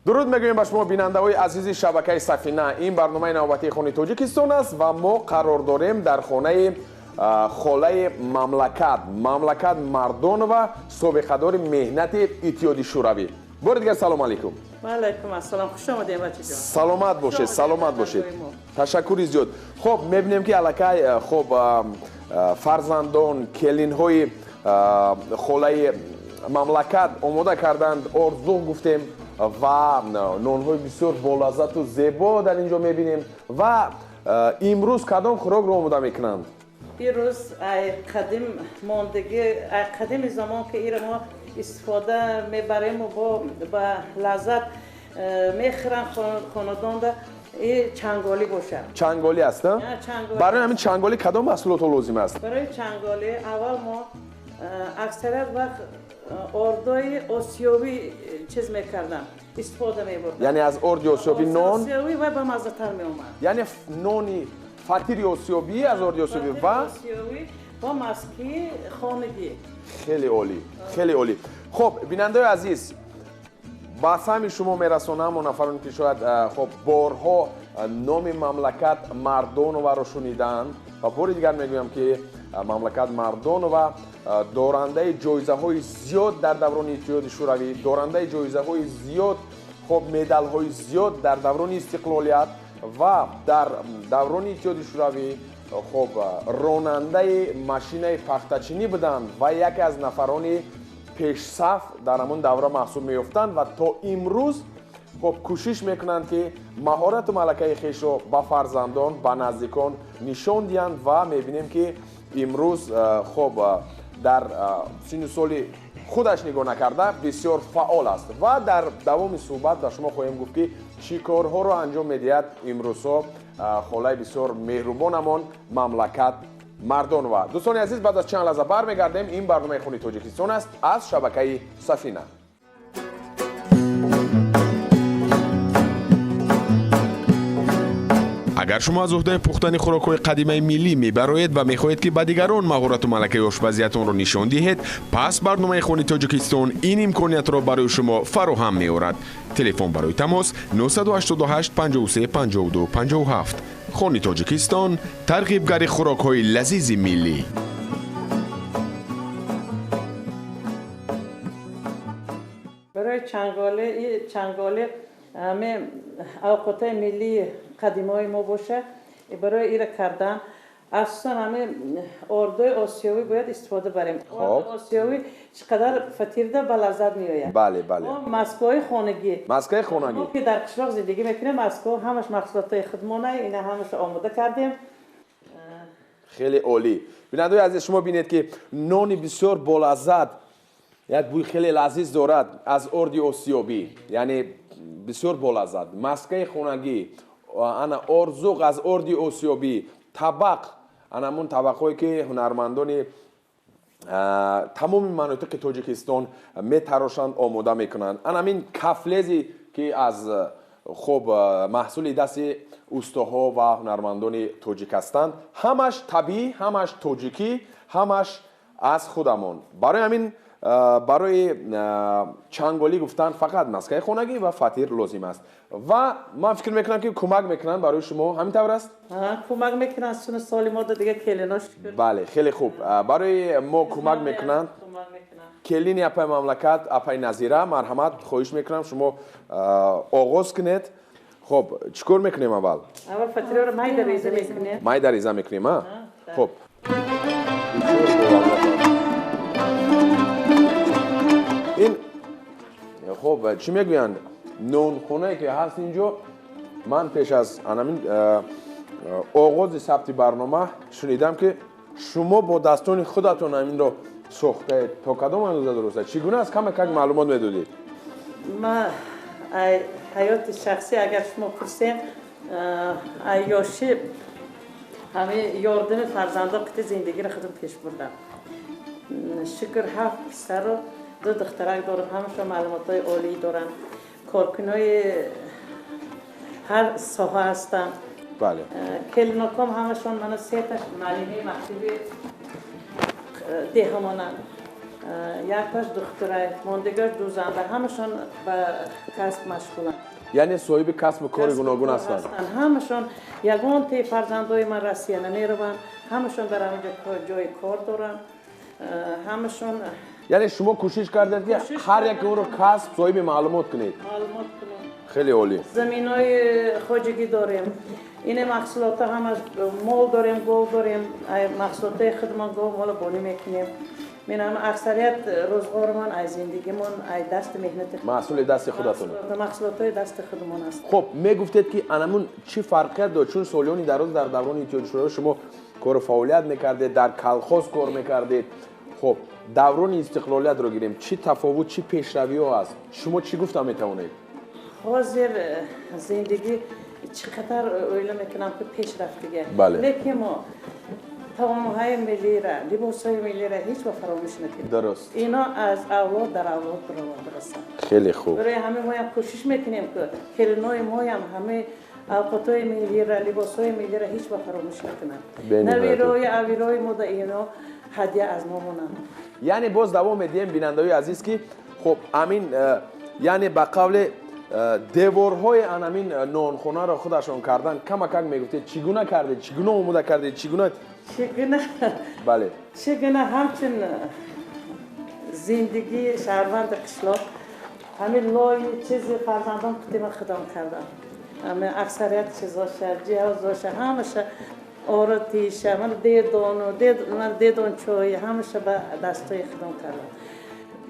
дуруд мегӯем ба шумо бинандаҳои азизи шабакаи Сафина. ин барномаи навбатии Хони Тоҷикистон аст ва мо қарор дорем дар хонаи холаи мамлакат Мардонова, собиқадори меҳнати Иттиҳоди Шӯравӣ. бори дигар салом алейкум. وعلیکم السلام، خوش آمدید بچه جان. саломат бошед, саломат бошед. ташаккури зиёд. хоб мебинем ки аллакай хоб фарзандон, келинҳои холаи мамлакат омода карданд, орзу гуфтем ва нонҳои бисёр болаззату зебо дар инҷо мебинем ва имрӯз кадом хӯрокро омода мекунанд? امروز قدیم ماندگی قدیم زمان که ایران ما استفاده میبریم و با لذت میخورن خاندان ده این چنگالی باشه. چنگالی است؟ برای همین چنگالی کدام محصولات لازم است؟ برای چنگالی اول ما اکثریت وقت اردوی آسیوی چیز میکردن، استفاده میبردن. یعنی از اردوی آسیوی نان؟ آسیوی و با مزه تر میومد. یعنی نانی فطیر آسیوی از اردوی آسیوی و با مسکی خانگی. خیلی عالی، خیلی عالی. خب بیننده عزیز، با سهم شما میرسونم و نفرانی که شاید خب بارها نام مملکت مردانووا رو شنیدن و بار دیگر میگویم که مملکت مردانووا دارنده جایزه های زیاد در دوران اتحاد شوروی، دارنده جایزه های زیاد، خب مدال های زیاد در دوران استقلالیت و در دوران اتحاد شوروی خب راننده ماشین پختچینی بودند و یکی از نفران پیش صف در همون دوره محسوب میافتند و تا امروز خب کوشش میکنند که مهارت و ملکه خویش را با فرزندان با نزدیکان نشان دهند و میبینیم که امروز خب در سن و سال خودش نگاه نکرده بسیار فعال است و در دوام صحبت در شما خواهیم گفت که چی کارها را انجام میدهد امروزها خالای بسیار مهربانمان مملکت مردانووا. دوستان عزیز، بعد از چند لحظه برمیگردیم. این برنامه خونی تاجیکستان است از شبکه سفینه. اگر شما از عهده پختن خوراک‌های قدیمی ملی میبرید و میخواهید که به دیگران مهارت و ملکه آشپزیتون را نشان دهید، پس برنامه خونی تاجیکستان این امکانیت را برای شما فراهم می‌آورد. تلفن برای تماس 988 53 52 57. خونی تاجیکستان، ترغیبگر خوراک‌های لذیذ ملی. برای چنگاله همه اوقات ملی قدیمای ما باشه، برای ایره کردن اصلا همه اردوی آسیوی باید استفاده بریم. اردوی آسیوی چقدر فطیرده به لذت میآید. بله بله. مسکای خانگی. مسکای خانگی. ما که در قشلاق زندگی میکنیم، مسکا همش محصولات خودمانه، اینا همش آماده کردیم. خیلی عالی. بیننده عزیز، شما بینید که نان بسیار باللذت، یک بوی خیلی لذیذ دارد از اردوی آسیوی، یعنی بسیار باللذت. مسکای خانگی، انا ارزوق از اردوی آسیوی، طبق، همون طبقهایی که هنرمندان تمام مناطق تاجیکستان میتراشند آماده میکنند. همین کفلزی که از خب محصول دست استاها و هنرمندان تاجیک هستند، همش طبیعی، همش تاجیکی، همش از خودمان. برای همین برای چنگالی گفتن فقط مسکه خانگی و فطیر لازم است و من فکر میکنم که کمک میکنن برای شما. همین طور است؟ کمک میکنن سن سالی ما دیگه کلیناش. بله خیلی خوب. برای ما کمک میکنن. کلینی اپای مملکت، اپای نظیره، مرحمت خواهش میکنم شما آغاز کنید. خب چیکار میکنیم اول؟ اول فطیر رو مای دریزه میکنیم. مای دریزه میکنیم ها؟ خب این خب چی میگویند نانخونه که هست اینجا، من پیش از همین آغاز ثبت برنامه شنیدم که شما با دستان خودتون همین رو ساخته. تا کدام اندازه درسته؟ چگونه است؟ کم معلومات میدادید؟ ما حیات شخصی اگر شما پرسیم عیاشی همه یاردم فرزنده قطع زندگی را خودم پیش بردم. شکر 7 پسر و 2 دخترک دارم، همشون معلومات‌های عالی دارن، کارکنای هر ساحه هستن. بله. کلیناکام همشون من 3 تاش معلمی مکتبی دهمانن. یکش دختره ماندگار دوزنده همشون به کسب مشغولن یعنی صاحب کسب و کار گوناگون هستند همشون یگان تی فرزندای من روسیه نمیروند همشون در همینجا جای کار دارن همشون یعنی شما کوشش کردید که هر یک اون رو کسب صاحب معلومات کنید خیلی عالی زمینای خواجگی داریم این محصولات هم از مال داریم گل داریم محصولات خدمات گل مال بانی میکنیم من هم اکثریت روزگار من از زندگیمون از دست مهنت محصول دست خودتونه محصولات دست خودمون است خب میگفتید که انمون چی فرقیت داشت چون سالیانی دراز در دوران اتحادیه شوروی شما کار فعالیت میکردید در کلخوز کار میکردید خب دوران استقلالیت رو گیریم چی تفاوت چی پیشروی ها هست شما چی گفتم میتونید حاضر زندگی چقدر اویلا میکنم که پیش رفتگه بله. لیکن ما توانهای ملی را لباسهای ملی را هیچ وقت فراموش نکنیم درست اینا از اولاد در اولاد برسن خیلی خوب برای همه ما هم کوشش میکنیم که کلینای ما هم همه اوقاتهای ملی را لباسهای ملی را هیچ وقت فراموش نکنن اویرای ما در اینا هدیه از ما مونن یعنی باز دوام میدیم بیننده‌های عزیز که خب امین یعنی به قول دیوارهای انمین نانخونه را خودشون کردن کم میگفتید چگونه کردید چگونه آماده کردید چگونه بله چگونه همچون زندگی شهروند قشلاق همین لای چیزی فرزندان قدیم خدام کردن همه اکثریت چیزاش جهازاش همشه آرتیشه من دیدون چای همشه به دستای خدام کردم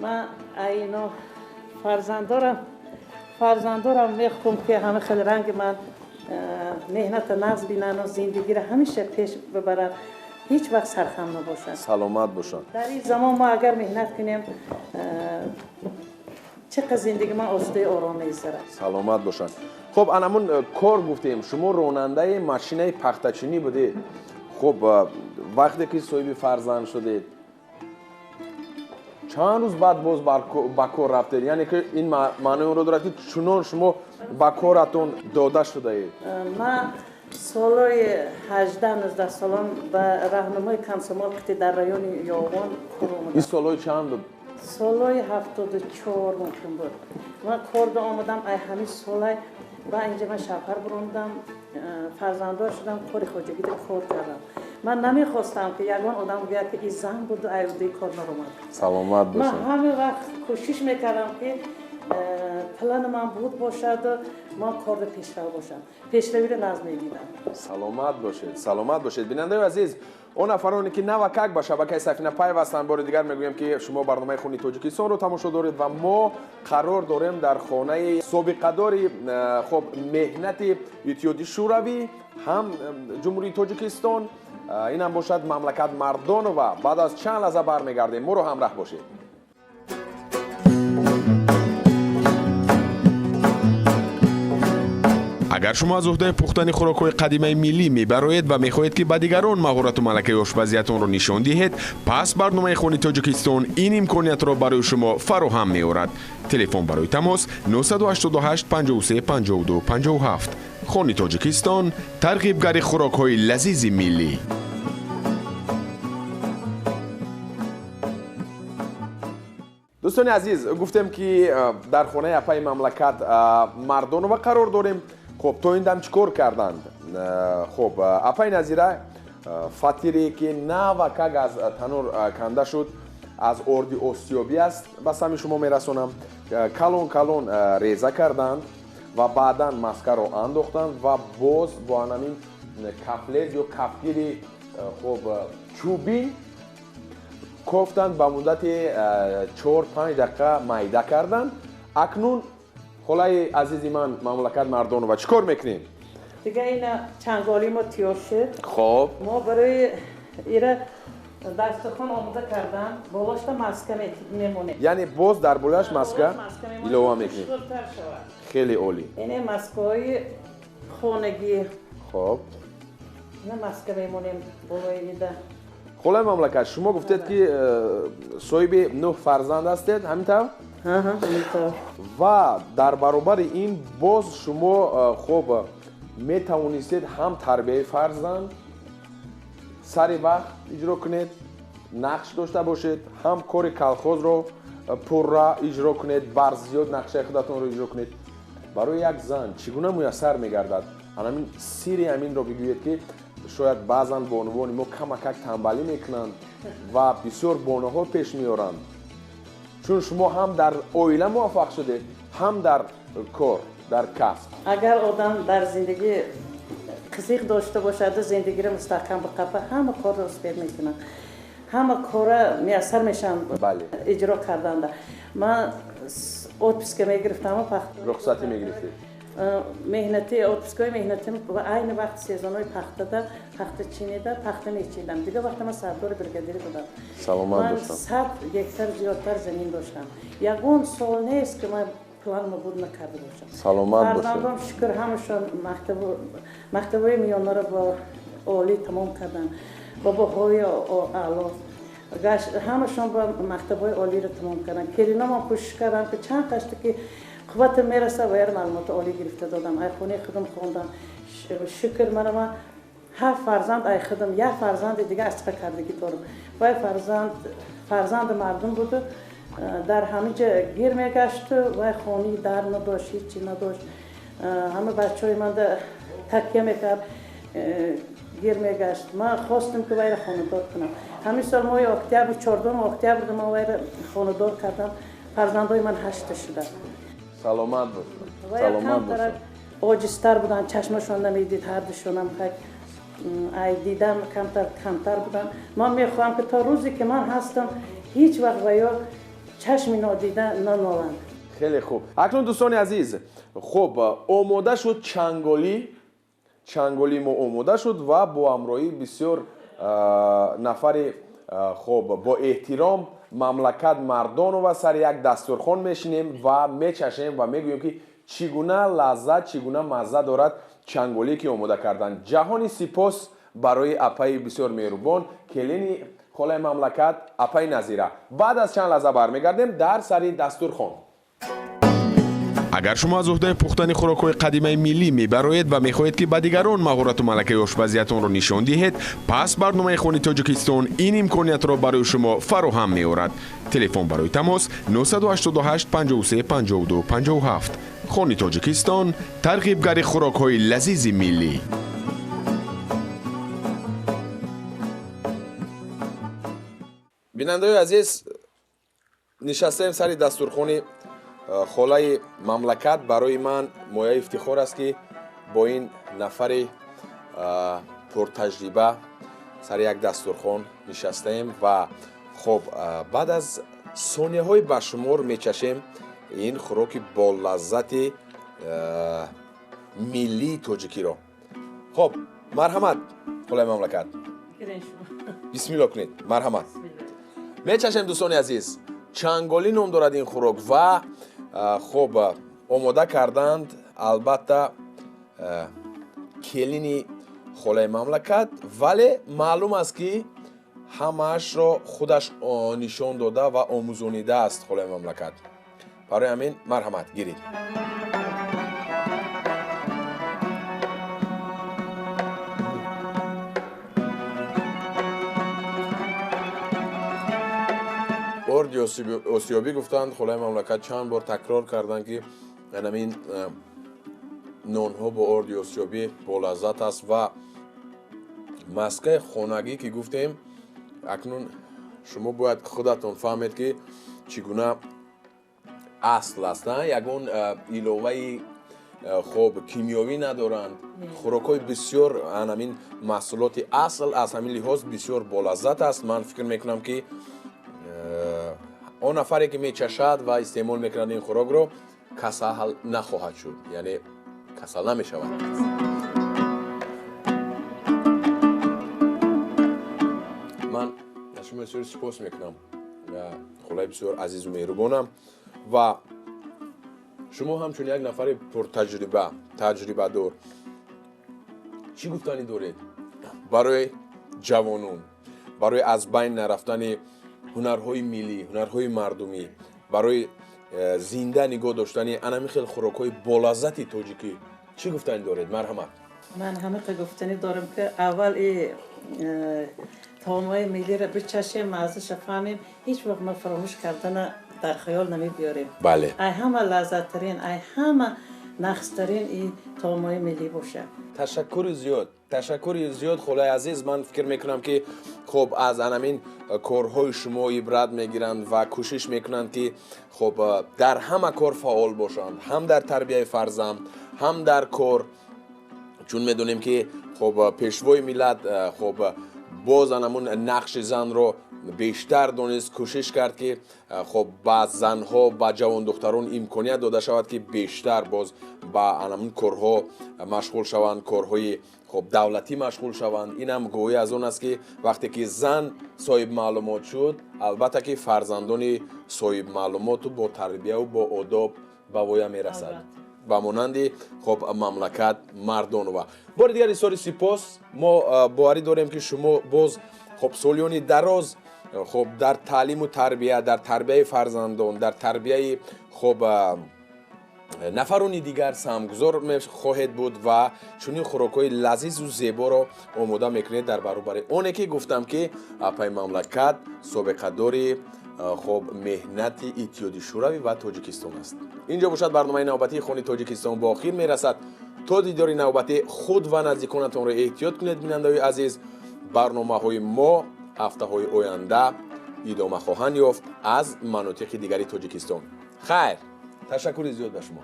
من اینا فرزندارم میخوام که همه خیلی رنگ من مهنت نفس بینن و زندگی را همیشه پیش ببرن هیچ وقت سرخم نباشن سلامت باشن در این زمان ما اگر مهنت کنیم چقدر زندگی ما آسوده آرام میگذره سلامت باشن خب انمون کار گفتیم شما راننده ماشین پختچینی بودید خب وقتی که صاحب فرزند شدید چند روز بعد باز با کار رفتید یعنی که این معنی رو دارد که چنان شما با کارتون داده شده اید من سالای 18-19 سالم به راهنمای کانسومال که در رایون یاوان کار اومدم این سالای چند بود؟ سالای 74 ممکن بود من کار آمدم ای همین سالای و اینجا من شفر بروندم فرزنددار شدم کار خواجگی کار کردم من نمیخواستم که یگان آدم بیاد که این زن بود و ایودی کار نرومد سلامت باشم من همه وقت کوشش میکردم که پلان من بود باشد و ما کار پیشرو باشم پیشروی رو نظم میدیدم سلامت باشید بیننده عزیز اون افرانی که نوکک به شبکه سفینه پیوستن بار دیگر میگویم که شما برنامه خونی تاجیکستان رو تماشا دارید و ما قرار داریم در خانه سابقه‌دار خب مهنت اتحادیه شوروی هم جمهوری تاجیکستان این هم باشد مملکت مردانووا بعد از چند لحظه برمیگردیم ما رو همراه باشید اگر شما از عهده پختن خوراک‌های قدیمی ملی میبرید و میخواهید که به دیگران مهارت و ملکه آشپزیتون را نشان دهید پس برنامه خونی تاجیکستان این امکانیت را برای شما فراهم می‌آورد تلفن برای تماس 988 53 52 57 خونی تاجیکستان ترغیبگر خوراک‌های لذیذ ملی دوستان عزیز گفتم که در خانه اپای مملکت مردانووا قرار داریم خب تو این دم چیکار کردند خب اپای نظیره فطیری که نوکک از تنور کنده شد از اردی آسیابی است به سمی شما میرسونم کلون ریزه کردند و بعدا مسکه رو انداختند و باز با همین کفلز یا کفگیری خب چوبی کوفتند به مدت 4-5 دقیقه میده کردند اکنون خلای عزیزی من مملکت مردانووا چیکار میکنیم دیگه این چنگالی ما تیار شد خب ما برای ایره دستخوان آماده کردن بالاش مسکه میمونه یعنی باز در بالاش مسکه ایلوه میکنیم خیلی عالی این مسکه های خانگی خب این مسکه میمونیم بالای ایده خلای مملکت شما گفتید که صاحب 9 فرزند هستید همینطور همینطور و در برابر این باز شما خب می توانستید هم تربیت فرزند سری وقت اجرا کنید نقش داشته باشید، هم کار کلخوز رو پورا اجرا کنید، بر زیاد نقشه خودتون رو اجرا کنید. برای یک زن چگونه میسر میگردد؟ همین سیری همین رو بگویید که شاید بعضا بانوان ما کمک تنبلی میکنند و بسیار بانوها پیش میارند. چون شما هم در اویله موفق شده، هم در کار، در کسب. اگر آدم در زندگی قصیق داشته باشد، زندگی رو مستحکم بقفه، همه کار رو سپید میکنن، همه کار میسر میشن اجرا کردن. من اتپسک میگرفتم، رخصتی میگرفتید؟ مهنتی اتپسکای مهنتی و عین وقت سیزنای پخته چینیده پخته میچیدم. دیگه وقتی من سردار برگادری بودم، سلامت من باشم. 100 هکتار زیادتر زمین داشتم. یگان سال نیست که من پلان بود نکرده باشم. سلامت باشم. فرزندان شکر همشون مکتبای میانه رو با عالی تمام کردن و با های اعلی همشون با مکتبای عالی رو تمام کردن. کلینا من کوشش کردم که چند قشتی که قوت میرسه باید معلومات عالی گرفته دادم. ای خونه خودم خوندم. شکر من 7 فرزند ای خودم، یک فرزند دیگه از کردگی دارم. و فرزند مردم بود، در همه جا گیر میگشت و خونی در نداشت، هیچی نداشت. همه بچهای من تکیه میکرد، گیر میگشت. من خواستم که وای خانه دار کنم. همین سال ماه اکتبر 14 اکتبر ما وای خانه دار کردم. فرزندای من 8 شده. سلامت باشم. سلامت باشم. عاجزتر بودن، چشمشون نمیدید، هر دوشون هم ای دیدم کمتر بودن. من میخوام که تا روزی که من هستم هیچ وقت ویا چشمی نادیده نماند. خیلی خوب. اکنون دوستان عزیز، خب آماده شد چنگالی ما آماده شد و با همراهی بسیار نفر خب با احترام مملکت مردان و سر یک دسترخوان میشینیم و میچشیم و میگوییم که چگونه لذت چگونه مزه دارد چنگالی که آماده کردن. جهانی سپاس برای اپای بسیار مهربان کلینی خالای مملکت اپای نظیره. بعد از چند لحظه برمیگردیم در سر دسترخوان. اگر شما از عهده پختن خوراک‌های قدیمی ملی میبرید و میخواهید که به دیگران مهارت و ملکه آشپزیتون را نشان دهید، پس برنامه خانی تاجیکستان این امکانیت را برای شما فراهم می‌آورد. تلفن برای تماس 988 53 52 57. خانی تاجیکستان، ترغیبگر خوراک‌های لذیذ ملی. بینندگان عزیز، نشستیم سر دسترخوان خالای مملکت. برای من مایه افتخار است که با این نفر پرتجربه سر یک دسترخوان نشستیم و خب بعد از ثانیه های بشمار میچشیم این خوراک با لذت ملی تاجیکی را. خب مرحمت خالای مملکت، بسم الله کنید. مرحمت. میچشیم دوستان عزیز، چنگالی نام دارد این خوراک و خب آماده کردند البته کلینی خالای مملکت، ولی معلوم است که همش را خودش نشان داده و آموزانیده است خالای مملکت. برای همین مرحمت گیرید. ارد آسیابی گفتند خالای مملکت چند بار تکرار کردند که این نانها با ارد آسیابی با لذت است و مسکه خانگی که گفتیم اکنون شما باید خودتون فهمید که چگونه اصل است. یگان ایلوه خوب کیمیاوی ندارند. خوراکای بسیار همین محصولات اصل از همین لحاظ بسیار با لذت است. من فکر میکنم که آن نفری که میچشد و استعمال میکند این خوراک رو کسل نخواهد شد، یعنی کسل نمیشود. من شما بسیار سپاس میکنم، خدای بسیار عزیز و مهربانم و شما همچون یک نفر تجربه دار چی گفتنی دارید برای جوانان، برای از بین نرفتن هنرهای ملی، هنرهای مردمی، برای زنده نگاه داشتن انمی خیلی خوراک‌های بالذت تاجیکی چی گفتنی دارید؟ مرحمت. من همه تا گفتنی دارم که اول تامای ملی را بچشیم ازش فهمیم هیچ وقت ما فراموش کردن در خیال نمی بیاریم. بله. ای همه لذت ترین ای همه نقص ترین این تامای ملی باشه. تشکر زیاد خدای عزیز. من فکر میکنم که خب از همین کارهای شما عبرت میگیرند و کوشش میکنند که خب در همه کار فعال باشند، هم در تربیت فرزند هم در کار، چون میدونیم که خب پیشوای ملت خب باز همون نقش زن رو بیشتر دونست، کوشش کرد که خب با زنها با جوان دختران امکانیت داده شود که بیشتر باز با همون کارها مشغول شوند، کارهای خب دولتی مشغول شوند. این هم گویی از اون است که وقتی که زن صاحب معلومات شد، البته که فرزندان صاحب معلومات با تربیت و با آداب به وی میرسد و مانند خب مملکت مردان. و بار دیگر بسیار سپاس. ما باوری داریم که شما باز خب سالیان دراز خب در تعلیم و تربیت، در تربیت فرزندان، در تربیت خب نفران دیگر سهمگزار خواهد بود و چنین خوراک‌های لذیذ و زیبا را آماده میکنید در برابر اونه که گفتم که پای مملکت سابقه داری خب مهنت اتحادیه شوروی و تاجیکستان است. اینجا باشد برنامه نوبتی خانی تاجیکستان با آخر میرسد. تا دیدار نوبتی خود و نزدیکانتان را احتیاط کنید بینندگان عزیز. برنامه‌های ما هفته‌های آینده ادامه خواهند یافت از مناطق دیگری تاجیکستان. خیر، تشکر زیاد به شما.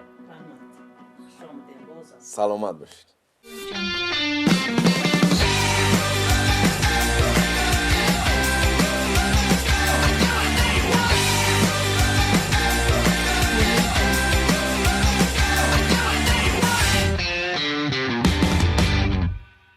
سلامت باشید.